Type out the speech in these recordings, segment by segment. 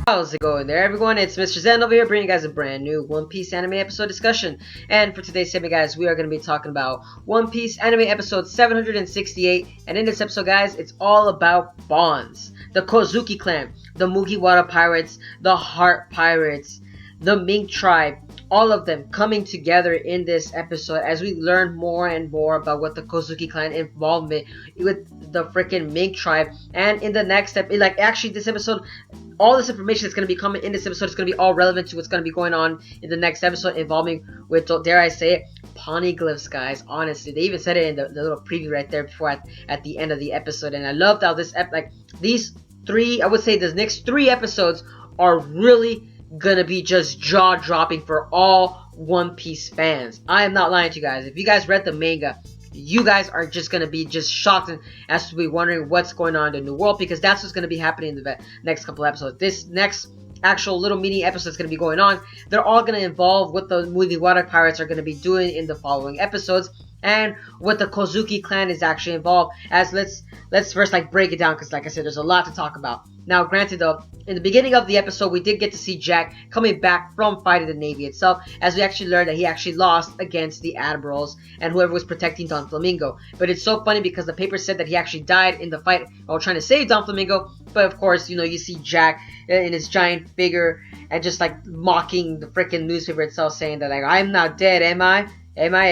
How's it going there, everyone? It's Mr. Zen over here bringing you guys a brand new One Piece anime episode discussion. And for today's segment, guys, we are going to be talking about One Piece anime episode 768. And in this episode, guys, it's all about bonds. The Kozuki clan, the Mugiwara pirates, the Heart pirates, the Mink tribe, all of them coming together in this episode as we learn more and more about what the Kozuki clan involvement with the freaking Mink tribe. And in the next step, this episode, all this information that's going to be coming in this episode is going to be all relevant to what's going to be going on in the next episode involving with, dare I say it, poneglyphs, guys. Honestly, they even said it in the little preview right there before at the end of the episode. And I loved how this these three, I would say the next 3 episodes are really gonna be just jaw-dropping for all One Piece fans. I am not lying to you guys. If you guys read the manga, you guys are just gonna be just shocked and as to be wondering what's going on in the new world, because that's what's gonna be happening in the next couple episodes. This next actual little mini episode that's gonna be going on, they're all gonna involve what the Mugiwara pirates are gonna be doing in the following episodes, and what the Kozuki clan is actually involved. As let's first break it down, because like I said, there's a lot to talk about. Now, granted though, in the beginning of the episode, we did get to see Jack coming back from fighting the Navy itself, as we actually learned that he actually lost against the admirals and whoever was protecting Don Flamingo. But it's so funny because the paper said that he actually died in the fight while trying to save Don Flamingo. But of course, you see Jack in his giant figure and just mocking the freaking newspaper itself, saying that I'm not dead, am I?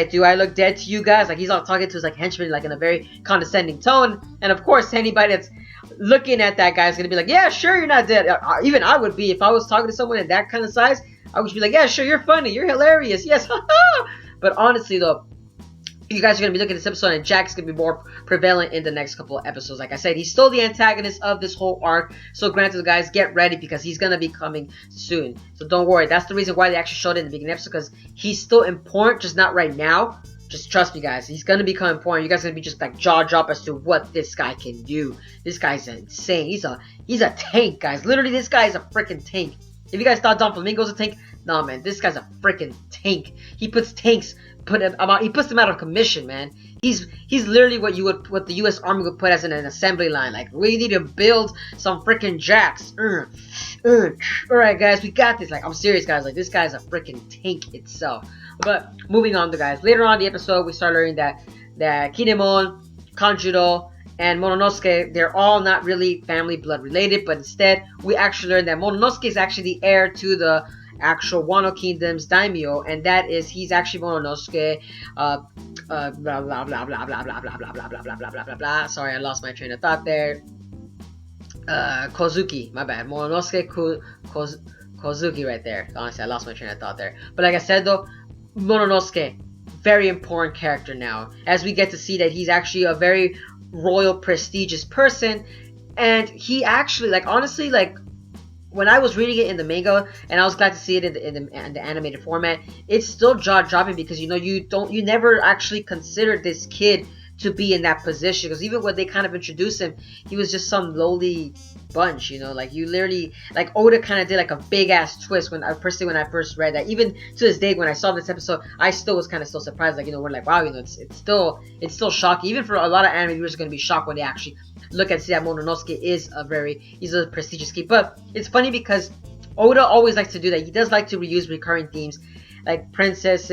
Do I look dead to you guys? He's all talking to his henchmen in a very condescending tone. And of course, anybody that's looking at that guy is gonna be like, yeah, sure, you're not dead. Even I would be if I was talking to someone in that kind of size. I would be like, yeah, sure, you're funny, you're hilarious, yes, haha. But honestly though, you guys are going to be looking at this episode, and Jack's going to be more prevalent in the next couple of episodes. Like I said, he's still the antagonist of this whole arc. So granted, guys, get ready because he's going to be coming soon. So don't worry. That's the reason why they actually showed it in the beginning episode, because he's still important, just not right now. Just trust me, guys. He's going to become important. You guys are going to be just jaw drop as to what this guy can do. This guy's insane. He's a tank, guys. Literally, this guy is a freaking tank. If you guys thought Don Flamingo's a tank, nah, man. This guy's a freaking tank. He puts tanks... he puts them out of commission, man. He's literally what the U.S. Army would put as an assembly line. We need to build some freaking jacks. Alright, guys, we got this. I'm serious, guys. This guy's a freaking tank itself. But moving on, guys. Later on in the episode, we start learning that Kinemon, Kanjuro, and Mononosuke, they're all not really family blood related, but instead, we actually learn that Mononosuke is actually the heir to the actual Wano Kingdom's daimyo, and that is he's actually Mononosuke. Blah blah blah blah blah blah blah blah blah blah blah blah blah blah blah blah. Sorry, I lost my train of thought there. Kozuki, my bad. Mononosuke Kozuki right there. Honestly, I lost my train of thought there. But like I said though, Mononosuke, very important character now, as we get to see that he's actually a very royal, prestigious person, and he actually honestly when I was reading it in the manga, and I was glad to see it in the animated format, it's still jaw-dropping because you never actually considered this kid to be in that position, because even when they kind of introduced him, he was just some lowly bunch, you literally, Oda kind of did a big ass twist when I first read that. Even to this day, when I saw this episode, I still was kind of still surprised, we're wow, it's still shocking. Even for a lot of anime viewers are going to be shocked when they actually look and see that Mononosuke is he's a prestigious kid. But it's funny because Oda always likes to do that. He does like to reuse recurring themes, like princess,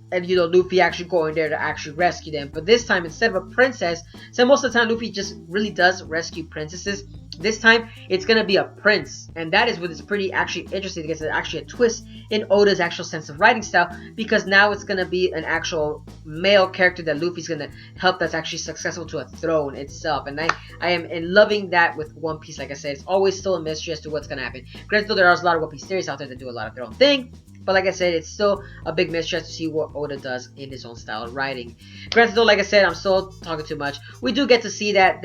and Luffy actually going there to actually rescue them. But this time, instead of a princess, so most of the time Luffy just really does rescue princesses, this time it's gonna be a prince, and that is what is pretty actually interesting, because it's actually a twist in Oda's actual sense of writing style, because now it's gonna be an actual male character that Luffy's gonna help, that's actually successful to a throne itself. And I am loving that with One Piece. Like I said, it's always still a mystery as to what's gonna happen. Granted though, there are a lot of One Piece theories out there that do a lot of their own thing, but like I said, it's still a big mystery as to see what Oda does in his own style of writing. Granted though, like I said, I'm still talking too much. We do get to see that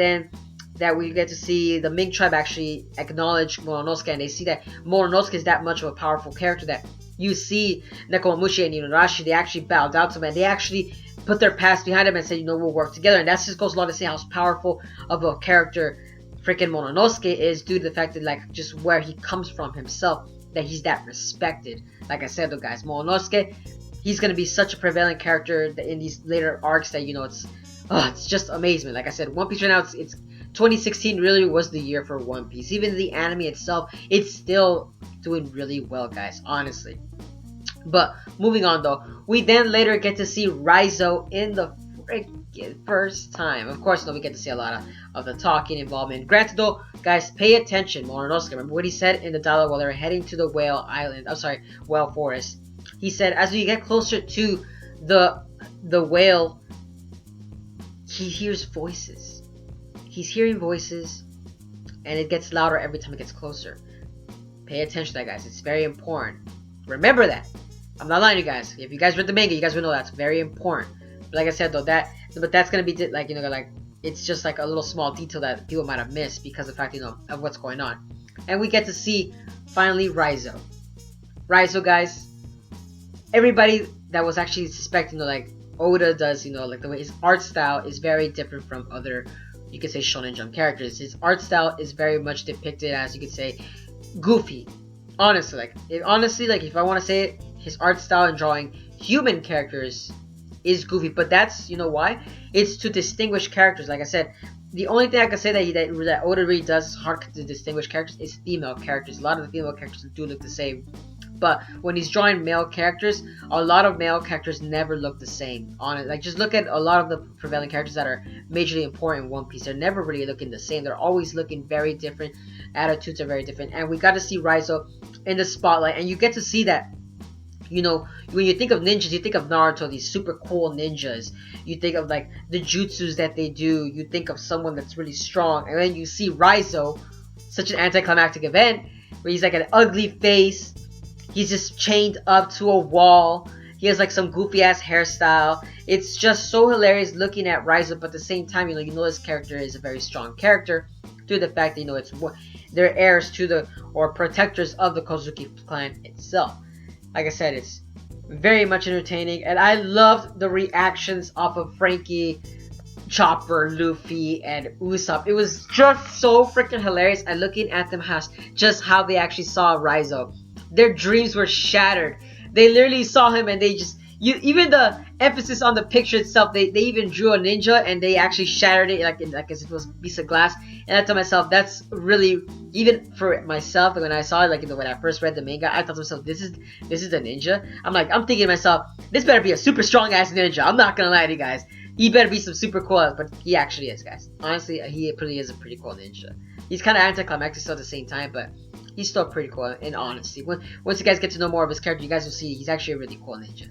we get to see the Mink tribe actually acknowledge Mononosuke, and they see that Mononosuke is that much of a powerful character that you see Nekomamushi and Inuarashi, they actually bowed down to him, and they actually put their past behind him and said, we'll work together. And that just goes a lot to say how powerful of a character freaking Mononosuke is, due to the fact that just where he comes from himself, that he's that respected. Like I said though, guys, Mononosuke, he's gonna be such a prevalent character in these later arcs that it's just amazing. Like I said, One Piece right now, it's 2016 really was the year for One Piece. Even the anime itself, it's still doing really well, guys, honestly. But moving on though, we then later get to see Raizo in the freaking first time. Of course, we get to see a lot of the talking involvement. Granted though, guys, pay attention. Monoski, remember what he said in the dialogue while they were heading to the whale island. I'm sorry, whale forest. He said, as we get closer to the whale, he hears voices. He's hearing voices, and it gets louder every time it gets closer. Pay attention to that, guys. It's very important. Remember that. I'm not lying to you guys. If you guys read the manga, you guys will know that's very important. But like I said though, but that's gonna be like, you know, like, it's just like a little small detail that people might have missed because of the fact, you know, of what's going on. And we get to see finally Raizo. Raizo, guys. Everybody that was actually suspecting, you know, like Oda does, you know, like the way his art style is very different from other, you could say, Shonen Jump characters. His art style is very much depicted as, you could say, goofy. Honestly, like if I want to say it, his art style in drawing human characters is goofy, but that's, you know why? It's to distinguish characters. Like I said, the only thing I can say that Oda really does hard to distinguish characters is female characters. A lot of the female characters do look the same, but when he's drawing male characters, a lot of male characters never look the same. On it, like, just look at a lot of the prevailing characters that are majorly important in One Piece. They're never really looking the same. They're always looking very different. Attitudes are very different, and we got to see Raizo in the spotlight, and you get to see that. You know, when you think of ninjas, you think of Naruto, these super cool ninjas. You think of, like, the jutsus that they do. You think of someone that's really strong. And then you see Raizo, such an anticlimactic event, where he's like an ugly face. He's just chained up to a wall. He has, like, some goofy-ass hairstyle. It's just so hilarious looking at Raizo, but at the same time, you know this character is a very strong character. Due to the fact that, you know, they're heirs to or protectors of the Kozuki clan itself. Like I said, it's very much entertaining, and I loved the reactions off of Frankie, Chopper, Luffy, and Usopp. It was just so freaking hilarious, and looking at them just how they actually saw Raizo. Their dreams were shattered. They literally saw him, and they just... even the emphasis on the picture itself, they even drew a ninja, and they actually shattered it like as if it was a piece of glass. And I thought to myself, that's really, even for myself, when I saw it, like, you know, when I first read the manga, I thought to myself, this is a ninja. I'm thinking to myself, this better be a super strong ass ninja. I'm not gonna lie to you guys. He better be some super cool, but he actually is, guys. Honestly, he really is a pretty cool ninja. He's kind of anticlimactic still at the same time, but he's still pretty cool in honesty. Once you guys get to know more of his character, you guys will see he's actually a really cool ninja.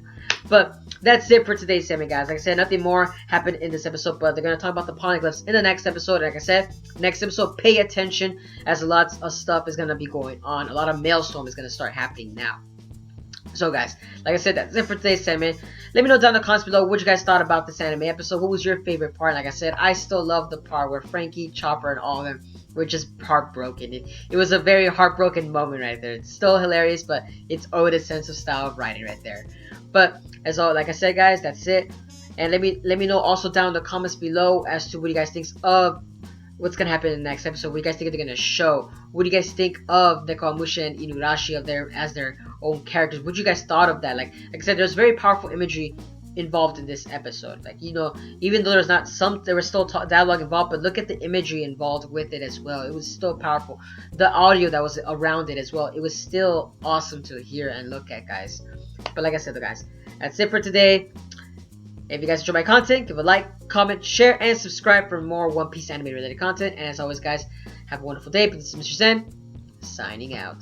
But that's it for today's segment, guys. Like I said, nothing more happened in this episode, but they're going to talk about the poneglyphs in the next episode. And like I said, next episode, pay attention, as lots of stuff is going to be going on. A lot of maelstrom is going to start happening now. So guys, like I said, that's it for today's segment. Let me know down in the comments below what you guys thought about this anime episode. What was your favorite part? Like I said, I still love the part where Frankie, Chopper, and all of them were just heartbroken. It was a very heartbroken moment right there. It's still hilarious, but it's Oda's sense of style of writing right there. But as all, like I said, guys, that's it. And let me know also down in the comments below as to what you guys think of what's gonna happen in the next episode. What do you guys think they're gonna show? What do you guys think of Nekomamushi and Inuarashi as their own characters? What you guys thought of that? Like I said, there's very powerful imagery involved in this episode. Like, you know, even though there was still dialogue involved, but look at the imagery involved with it as well. It was still powerful. The audio that was around it as well, it was still awesome to hear and look at, guys. But like I said, guys, that's it for today. If you guys enjoy my content, give a like, comment, share, and subscribe for more One Piece anime related content. And as always, guys, have a wonderful day. But this is Mr. Zen, signing out.